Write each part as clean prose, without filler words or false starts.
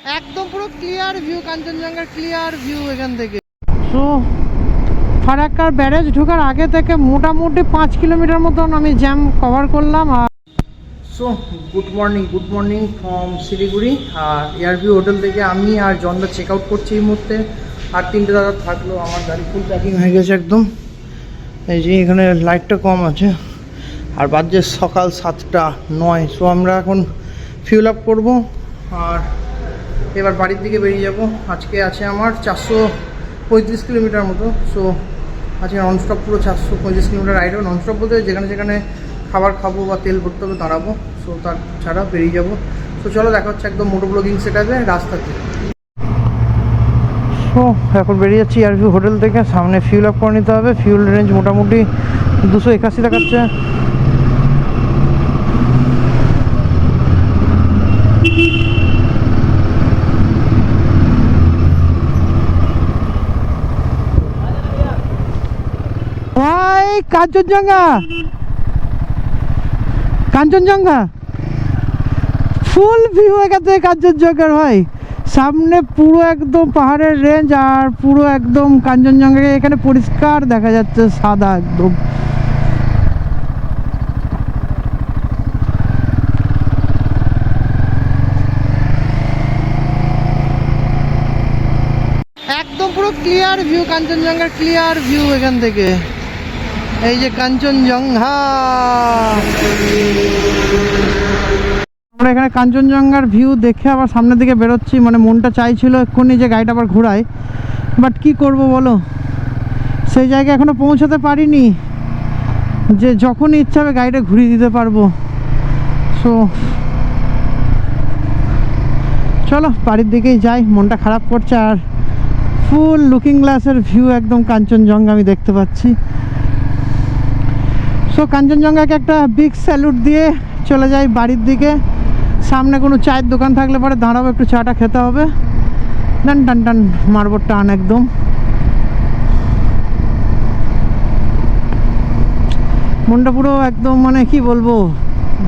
একদম পুরো clear view, কাঞ্চনজঙ্ঘার clear view এখান থেকে। সো ফারাক্কার ব্যারেজ ঢোকার আগে থেকে মোটামুটি 5 কিলোমিটার মতন আমি জ্যাম কভার করলাম। আর so good morning from Siliguri. আর এয়ারভিউ হোটেল থেকে আমি আর জনদা চেক আউট করছি এই মুহূর্তে। আর 3টে দাদা থাকলো, আমার গাড়ি ফুল প্যাকিং হয়ে গেছে একদম। এই যে এখানে লাইটটা কম আছে, আর বাজে সকাল 7:09। সো আমরা এখন ফিউল আপ করবো আর এবার বাড়ির দিকে বেরিয়ে যাব। আজকে আছে আমার 435 কিলোমিটার মতো। সো আজকে ননস্টপ পুরো 435 কিলোমিটার রাইড হবে। ননস্টপ বলতে যেখানে যেখানে খাবার খাবো বা তেল ভরতে হবে দাঁড়াবো। সো তার ছাড়া বেরিয়ে যাবো। সো চলো দেখা হচ্ছে একদম মোটো ব্লগিং সেটাপে রাস্তাতে। সো এখন বেরিয়ে যাচ্ছি এয়ারভিউ হোটেল থেকে। সামনে ফিউল আপ করে নিতে হবে। ফিউল রেঞ্জ মোটামুটি 281 দেখাচ্ছে। ভাই কাঞ্চনজঙ্ঘা ফুল ভিউ এখান থেকে কাঞ্চনজঙ্ঘার। ভাই সামনে পুরো একদম পাহাড়ের রেঞ্জ আর পুরো একদম কাঞ্চনজঙ্ঘাকে এখানে পরিষ্কার দেখা যাচ্ছে, সাদা একদম। একদম পুরো ক্লিয়ার ভিউ, কাঞ্চনজঙ্ঘার ক্লিয়ার ভিউ এখান থেকে। এই যে কাঞ্চনজঙ্ঘা, আমরা এখানে কাঞ্চনজঙ্ঘার ভিউ দেখে আবার সামনের দিকে বেরোচ্ছি। মানে মনটা চাইছিল এক্ষুনি যে গাড়িটা আবার ঘোরায়, বাট কি করব বলো, সেই জায়গায় এখনো পৌঁছাতে পারিনি যে যখনই ইচ্ছা হবে গাড়িটা ঘুরিয়ে দিতে পারবো। সো চলো বাড়ির দিকেই যাই, মনটা খারাপ করছে। আর ফুল লুকিং গ্লাসের ভিউ একদম কাঞ্চনজঙ্ঘা আমি দেখতে পাচ্ছি। সো কাঞ্চনজঙ্ঘাকে একটা বিগ স্যালুট দিয়ে চলে যাই বাড়ির দিকে। সামনে কোনো চায়ের দোকান থাকলে পরে দাঁড়াবো, একটু চাটা খেতে হবে। টান টান টান মারবো টান একদম। মনটা পুরো একদম মানে কি বলবো,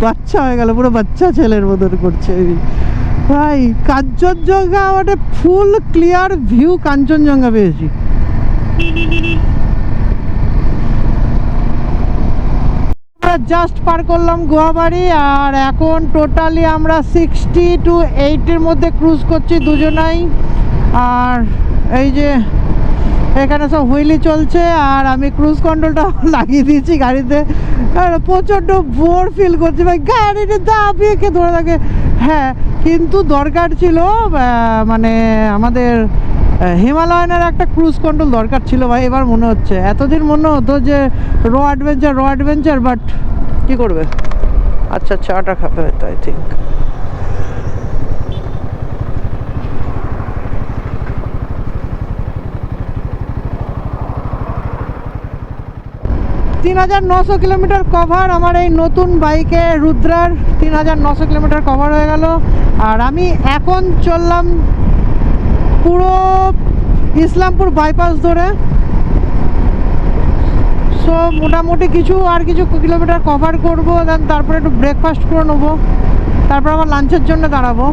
বাচ্চা হয়ে গেল, পুরো বাচ্চা ছেলের মতন করছে ভাই। কাঞ্চনজঙ্ঘা মানে ফুল ক্লিয়ার ভিউ কাঞ্চনজঙ্ঘা পেয়েছি। জাস্ট পার করলাম গুয়াবাড়ি, আর এখন টোটালি আমরা 60 to 80 মধ্যে ক্রুজ করছি দুজনাই। আর এই যে এখানে সব হুইলি চলছে আর আমি ক্রুজ কন্ট্রোলটা লাগিয়ে দিয়েছি গাড়িতে। আর প্রচণ্ড বোর ফিল করছি ভাই, গাড়িটা দাবিয়ে কে ধরে থাকে। হ্যাঁ কিন্তু দরকার ছিল, মানে আমাদের হিমালয়ানের একটা ক্রুজ কন্ট্রোল দরকার ছিল ভাই। এবার মনে হচ্ছে, এতদিন মনে হতো যে র অ্যাডভেঞ্চার, বাট কী করবে। আচ্ছা চাটা খাবে হয়তো, আই থিঙ্ক। $3,900 কিলোমিটার কভার আমার এই নতুন বাইকে রুদ্রার। 3,900 কিলোমিটার কভার হয়ে গেল। আর আমি এখন চললাম পুরো ইসলামপুর বাইপাস ধরে। সো মোটামুটি কিছু কিলোমিটার কভার করবো, দেন তারপরে একটু ব্রেকফাস্ট করে নেবো, তারপর আবার লাঞ্চের জন্য দাঁড়াবো।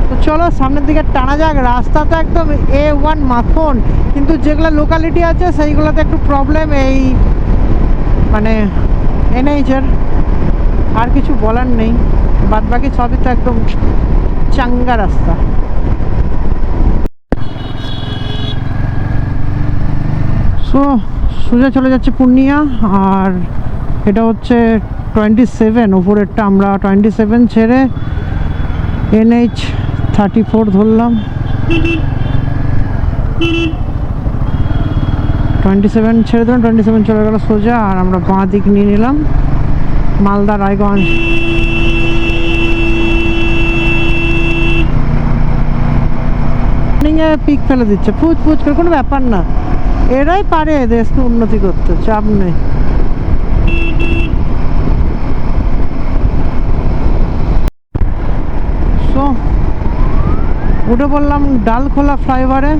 তো চলো সামনের দিকে টানা যাক। রাস্তা তো একদম A1 মাখন, কিন্তু যেগুলো লোকালিটি আছে সেইগুলোতে একটু প্রবলেম, এই মানে NH-এর। আর কিছু বলার নেই, বাদ বাকি সবই তো একদম চাঙ্গা রাস্তা। সো সোজা চলে যাচ্ছে পূর্ণিয়া। আর এটা হচ্ছে 27 ওপরেরটা। আমরা 27 ছেড়ে NH34 ধরলাম। 27 ছেড়ে দিলাম, 27 চলে গেল সোজা। আর আমরা বাঁ দিক নিয়ে নিলাম মালদা রায়গঞ্জ। পিক ফেলে দিচ্ছে ফুচ করে, কোনো ব্যাপার না, এরাই পারে দেশকে উন্নতি করতে, চাপ নেই। সো উঠে পড়লাম ডালখোলা ফ্লাইওভারে।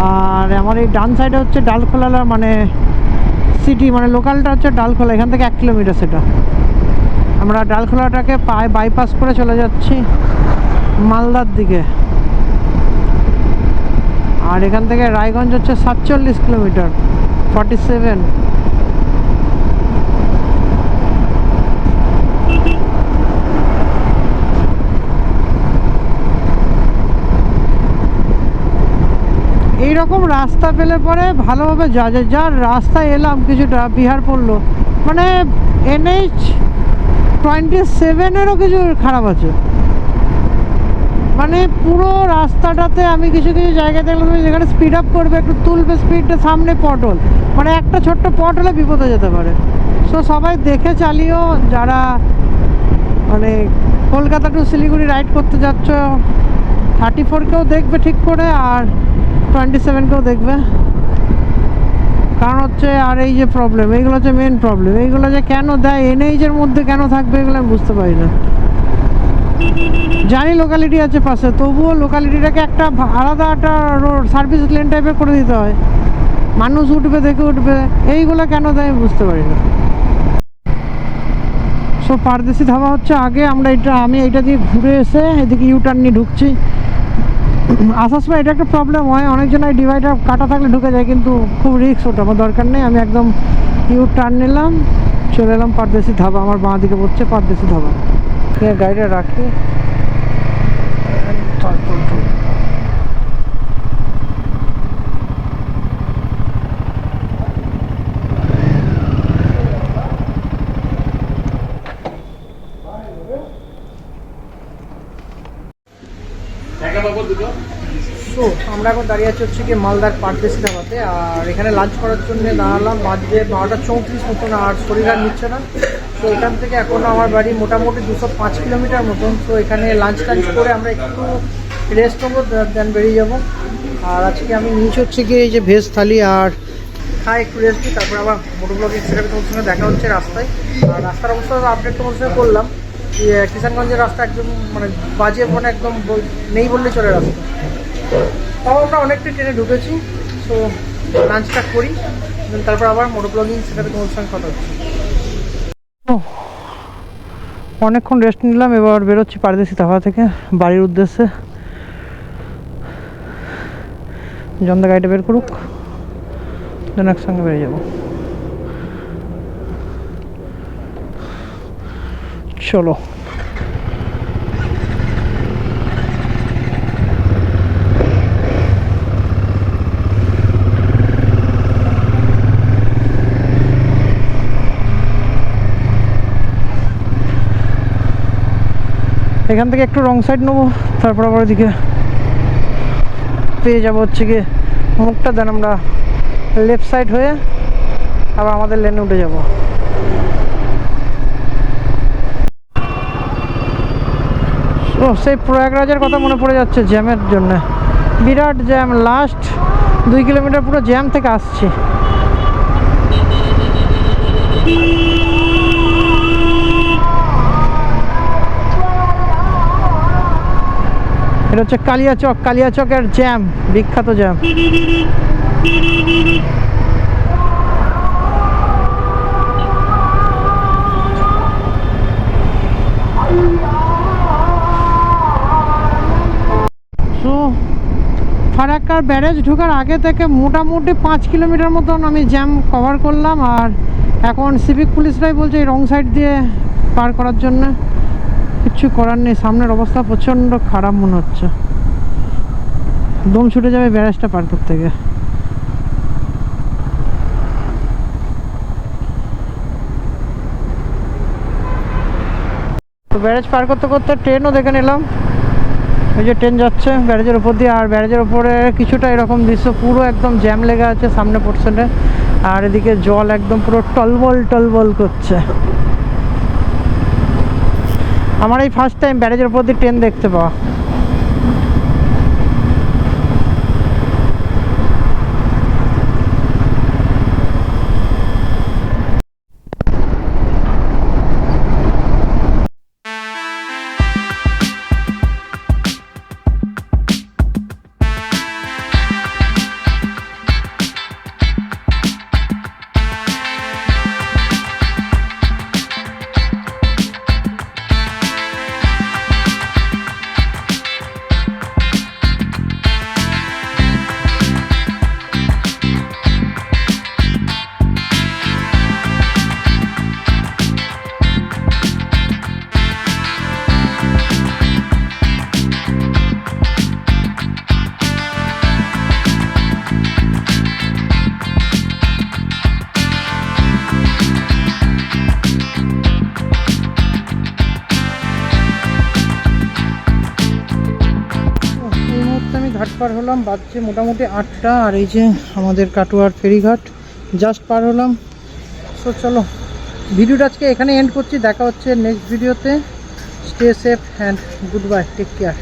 আর আমার এই ডান সাইডে হচ্ছে ডালখোলা, মানে সিটি, মানে লোকালটা হচ্ছে ডালখোলা। এখান থেকে 1 কিলোমিটার সেটা। আমরা ডালখোলাটাকে বাইপাস করে চলে যাচ্ছি মালদার দিকে। আর এখান থেকে রায়গঞ্জ হচ্ছে 47 কিলোমিটার, 47। এইরকম রাস্তা পেলে পরে ভালোভাবে যার রাস্তায় এলাম কিছুটা বিহার পড়লো, মানে NH-27-এরও কিছু খারাপ আছে। মানে পুরো রাস্তাটাতে আমি কিছু কিছু জায়গায় দেখলাম যেখানে স্পিড আপ করবে, একটু তুলবে স্পিডটা, সামনে পটল, মানে একটা ছোট্ট পট হলে বিপদে যেতে পারে। সো সবাই দেখে চালিও, যারা মানে কলকাতা টু শিলিগুড়ি রাইড করতে যাচ্ছ 34কেও দেখবে ঠিক করে, আর 27কেও দেখবে। কারণ হচ্ছে আর এই যে প্রবলেম, এইগুলো হচ্ছে মেন প্রবলেম। এইগুলো যে কেন দেয়, এনএইচের মধ্যে কেন থাকবে, এগুলো আমি বুঝতে পারি না। জানি লোকালিটি আছে পাশে, তবুও লোকালিটিটাকে একটা আলাদা একটা রোড সার্ভিস লেন টাইপের করে দিতে হয়, মানুষ উঠবে দেখে উঠবে, এইগুলো কেন দেয় বুঝতে পারি না। সো পারদেশি ধাবা হচ্ছে আগে, আমি এইটা দিয়ে ঘুরে এসে এদিকে ইউটার্ন নিয়ে ঢুকছি। আসার সময় এটা একটা প্রবলেম হয়, অনেকজন এই ডিভাইডার কাটা থাকলে ঢুকে যায়, কিন্তু খুব রিস্ক, ওটা আমার দরকার নেই। আমি একদম ইউটার্ন নিলাম, চলে এলাম পারদেশি ধাবা। আমার বাঁ দিকে পড়ছে পারদেশি ধাবা। গাড়িটা রাখি, তারপর তো আমরা এখন দাঁড়িয়ে আছি হচ্ছে কি মালদার পারদেশি ধাবাতে। আর এখানে লাঞ্চ করার জন্য দাঁড়ালাম, বাজে 12:34 মতন, আর শরীর আর নিচ্ছে না। তো এখান থেকে এখনও আমার বাড়ি মোটামুটি 205 কিলোমিটার মতন। তো এখানে লাঞ্চ করে আমরা একটু রেস্ট নেবো, দেন বেরিয়ে যাবো। আর আজকে আমি নিয়েছি হচ্ছে গিয়ে এই যে ভেজ থালি, আর খাই একটু রেস্ট দিই, তারপরে আবার মোটো ব্লগিং হিসেবে তোমার সঙ্গে দেখা হচ্ছে রাস্তায়। আর রাস্তার অবস্থা আপডেট তোমার সঙ্গে করলাম। কিষানগঞ্জের রাস্তা একদম মানে বাজে, মানে একদম নেই বললেই চলে রাস্তা। তাও আমরা অনেকটা ট্রেনে ঢুকেছি। সো লাঞ্চটা করি, তারপর আবার মোটো ব্লগিং সেটাতে তোমার সঙ্গে কথা হচ্ছে। অনেকক্ষণ রেস্ট নিলাম, এবার বেরোচ্ছি পারদেশি ধাবা থেকে বাড়ির উদ্দেশ্যে। জন্দা গাড়িটা বের করুক, দেন একসঙ্গে বেরিয়ে যাবো। চলো। এখান থেকে একটু রং সাইড নেবো, তারপর আবার ওইদিকে পেয়ে যাবো হচ্ছে গিয়ে মুখটা, দেন আমরা লেফট সাইড হয়ে আবার আমাদের লেনে উঠে যাব। ও সেই প্রয়াগরাজের কথা মনে পড়ে যাচ্ছে জ্যামের জন্য, বিরাট জ্যাম। লাস্ট 2 কিলোমিটার পুরো জ্যাম থেকে আসছি। এটা হচ্ছে কালিয়াচকের জ্যাম, বিখ্যাত জ্যাম। সো ফারাক্কার ব্যারেজ ঢোকার আগে থেকে মোটামুটি 5 কিলোমিটার মতন আমি জ্যাম কভার করলাম। আর এখন সিভিক পুলিশরাই বলছে এই রং সাইড দিয়ে পার করার জন্য। কিচ্ছু করার নেই, সামনের অবস্থা প্রচণ্ড খারাপ মনে হচ্ছে, দম ছুটে যাবে ব্যারেজটা পার করতে গিয়ে। তো ব্যারেজ পার করতে করতে ট্রেনও দেখে নিলাম, ওই যে ট্রেন যাচ্ছে ব্যারেজের উপর দিয়ে। আর ব্যারেজের উপরে কিছুটা এরকম দৃশ্য, পুরো একদম জ্যাম লেগে আছে সামনে পোর্শনে, আর এদিকে জল একদম পুরো টলবল করছে। আমার এই ফার্স্ট টাইম ব্যারেজের উপর দিয়ে ট্রেন দেখতে পাওয়া। পার হলাম, বাজছে মোটামুটি 8টা। আর এই যে আমাদের কাটোয়ার ফেরিঘাট জাস্ট পার হলাম। সো চলো ভিডিওটা আজকে এখানে এন্ড করছি, দেখা হচ্ছে নেক্সট ভিডিওতে। Stay safe and good bye, take care.